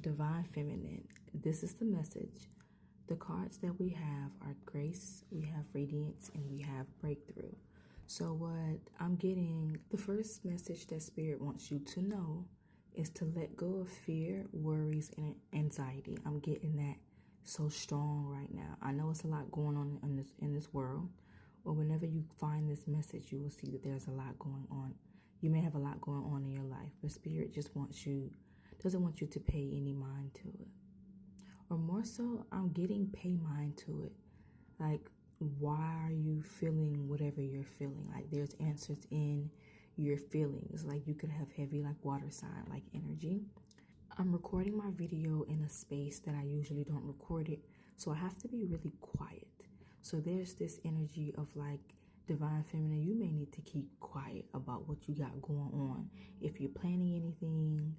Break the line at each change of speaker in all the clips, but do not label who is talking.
Divine Feminine, this is the message. The cards that we have are grace, we have radiance, and we have breakthrough. So what I'm getting, the first message that Spirit wants you to know is to let go of fear, worries, and anxiety. I'm getting that so strong right now. I know it's a lot going on in this world, but whenever you find this message, you will see that there's a lot going on. You may have a lot going on in your life, but Spirit just doesn't want you to pay any mind to it. Or more so, I'm getting pay mind to it. Like, why are you feeling whatever you're feeling? Like, there's answers in your feelings. Like, you could have heavy, like, water sign, like, energy. I'm recording my video in a space that I usually don't record it, so I have to be really quiet. So there's this energy of, like, Divine Feminine, you may need to keep quiet about what you got going on. If you're planning anything,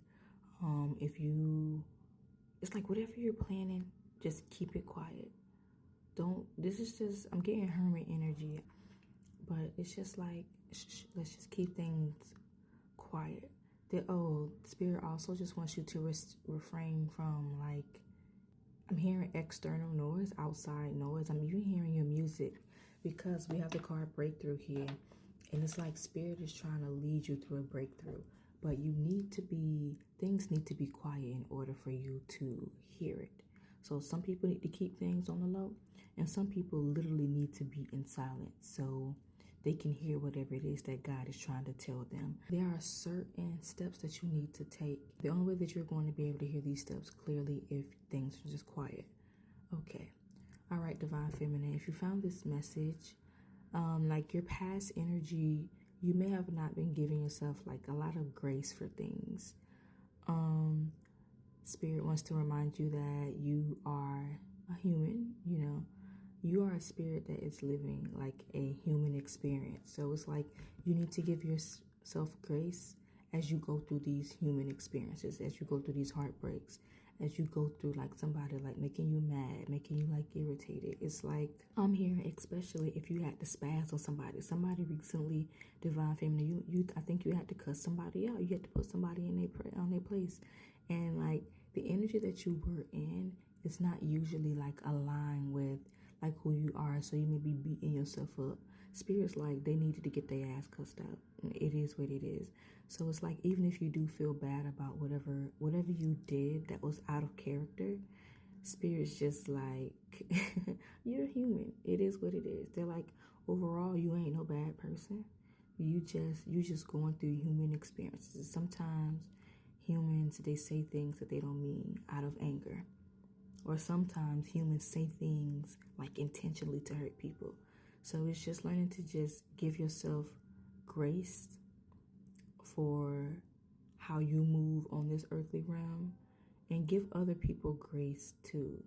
it's like whatever you're planning, just keep it quiet. I'm getting hermit energy, but it's just like, let's just keep things quiet. Spirit also just wants you to refrain from, like, I'm hearing external noise, outside noise. I'm even hearing your music because we have the card breakthrough here. And it's like Spirit is trying to lead you through a breakthrough. But things need to be quiet in order for you to hear it. So some people need to keep things on the low, and some people literally need to be in silence so they can hear whatever it is that God is trying to tell them. There are certain steps that you need to take. The only way that you're going to be able to hear these steps clearly if things are just quiet. Okay. All right, Divine Feminine, if you found this message, like your past energy, you may have not been giving yourself like a lot of grace for things. Spirit wants to remind you that you are a human, you are a spirit that is living like a human experience. So it's like you need to give yourself grace as you go through these human experiences, as you go through these heartbreaks, as you go through like somebody like making you mad, making you like irritated. It's like I'm here, especially if you had to spaz on somebody recently, Divine Feminine, I think you had to cuss somebody out. You had to put somebody on their place. And like the energy that you were in is not usually like aligned with like who you are. So you may be beating yourself up. Spirit's like they needed to get their ass cussed out. It is what it is. So it's like even if you do feel bad about whatever you did that was out of character, Spirit's just like you're human. It is what it is. They're like, overall, you ain't no bad person. You just going through human experiences. Sometimes humans, they say things that they don't mean out of anger. Or sometimes humans say things like intentionally to hurt people. So it's just learning to just give yourself grace for how you move on this earthly realm, and give other people grace too.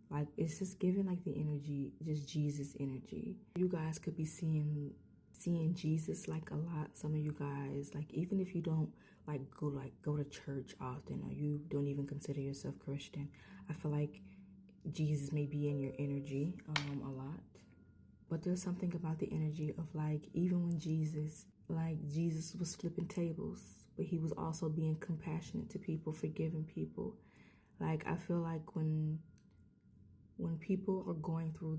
Like it's just giving like the energy, just Jesus energy. You guys could be seeing Jesus like a lot. Some of you guys, like even if you don't go to church often, or you don't even consider yourself Christian, I feel like Jesus may be in your energy a lot. But there's something about the energy of like even when Jesus was flipping tables, but he was also being compassionate to people, forgiving people. Like I feel like when people are going through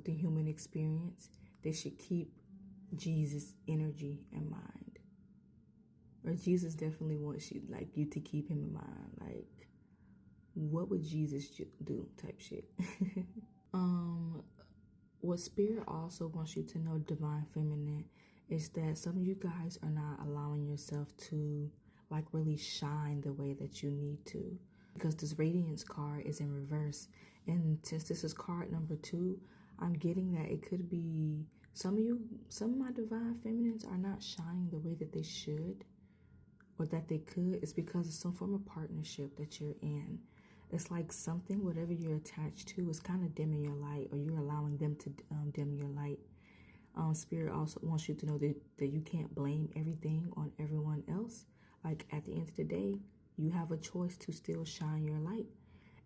the human experience, they should keep Jesus' energy in mind. Or Jesus definitely wants you to keep him in mind. Like, what would Jesus do type shit. What Spirit also wants you to know, Divine Feminine, is that some of you guys are not allowing yourself to like really shine the way that you need to, because this Radiance card is in reverse. And since this is card number 2, I'm getting that it could be some of my Divine Feminines are not shining the way that they should or that they could. It's because of some form of partnership that you're in. It's like something, whatever you're attached to, is kind of dimming your light, or you're allowing them to dim your light. Spirit also wants you to know that you can't blame everything on everyone else. Like at the end of the day, you have a choice to still shine your light.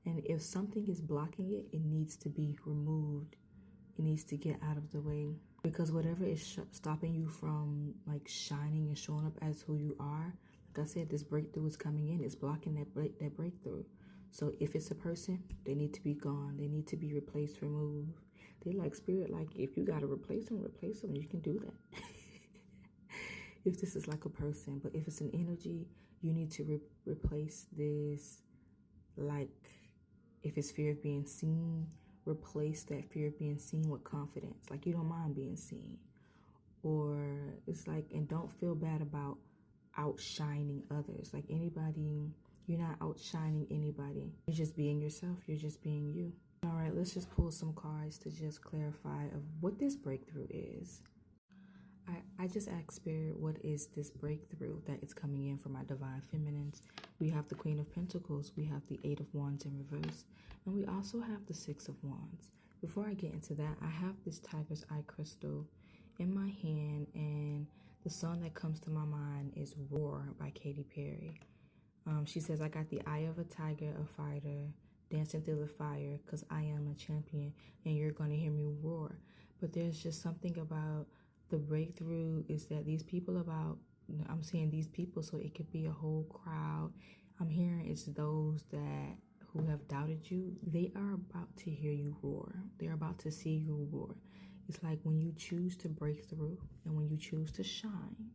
And if something is blocking it, it needs to be removed. It needs to get out of the way. Because whatever is stopping you from like shining and showing up as who you are, like I said, this breakthrough is coming in. It's blocking that breakthrough. So if it's a person, they need to be gone. They need to be replaced, removed. They like spirit, like if you got to replace them, you can do that. If this is like a person, but if it's an energy, you need to replace this. Like if it's fear of being seen, replace that fear of being seen with confidence. Like you don't mind being seen. Or it's like, and don't feel bad about outshining others. Like anybody, you're not outshining anybody. You're just being yourself. You're just being you. All right, let's just pull some cards to just clarify of what this breakthrough is. I just asked Spirit, what is this breakthrough that is coming in for my divine feminines? We have the Queen of Pentacles, we have the Eight of Wands in reverse, and we also have the Six of Wands. Before I get into that, I have this Tiger's Eye crystal in my hand, and the song that comes to my mind is Roar by Katy Perry. She says, I got the eye of a tiger, a fighter, dancing through the fire, because I am a champion, and you're going to hear me roar. But there's just something about the breakthrough is that these people I'm saying these people, so it could be a whole crowd. I'm hearing it's those that who have doubted you. They are about to hear you roar. They're about to see you roar. It's like when you choose to break through and when you choose to shine,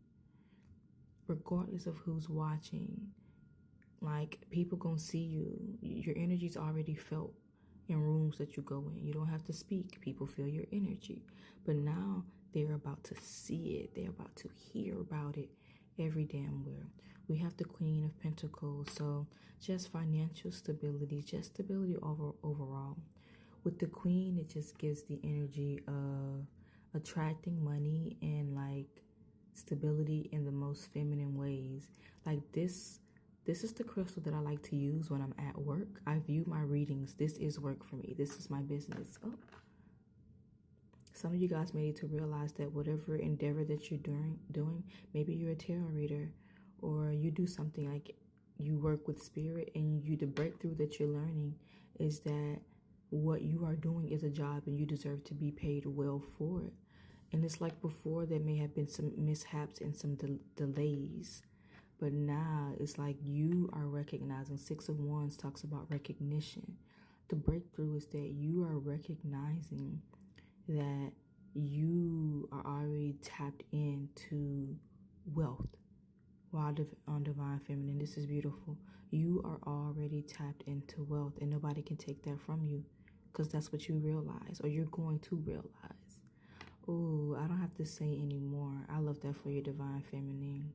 regardless of who's watching, like people gonna see you. Your energy's already felt in rooms that you go in. You don't have to speak. People feel your energy. But now they're about to see it. They're about to hear about it every damn where. We have the Queen of Pentacles. So just financial stability, just stability overall. With the Queen, it just gives the energy of attracting money and like stability in the most feminine ways. Like this is the crystal that I like to use when I'm at work. I view my readings. This is work for me. This is my business. Oh. Some of you guys may need to realize that whatever endeavor that you're doing, maybe you're a tarot reader or you do something like you work with spirit, and the breakthrough that you're learning is that what you are doing is a job and you deserve to be paid well for it. And it's like before there may have been some mishaps and some delays. But now it's like you are recognizing. Six of Wands talks about recognition. The breakthrough is that you are recognizing that you are already tapped into wealth. While on Divine Feminine, this is beautiful. You are already tapped into wealth, and nobody can take that from you because that's what you realize, or you're going to realize. Oh, I don't have to say anymore. I love that for your Divine Feminine.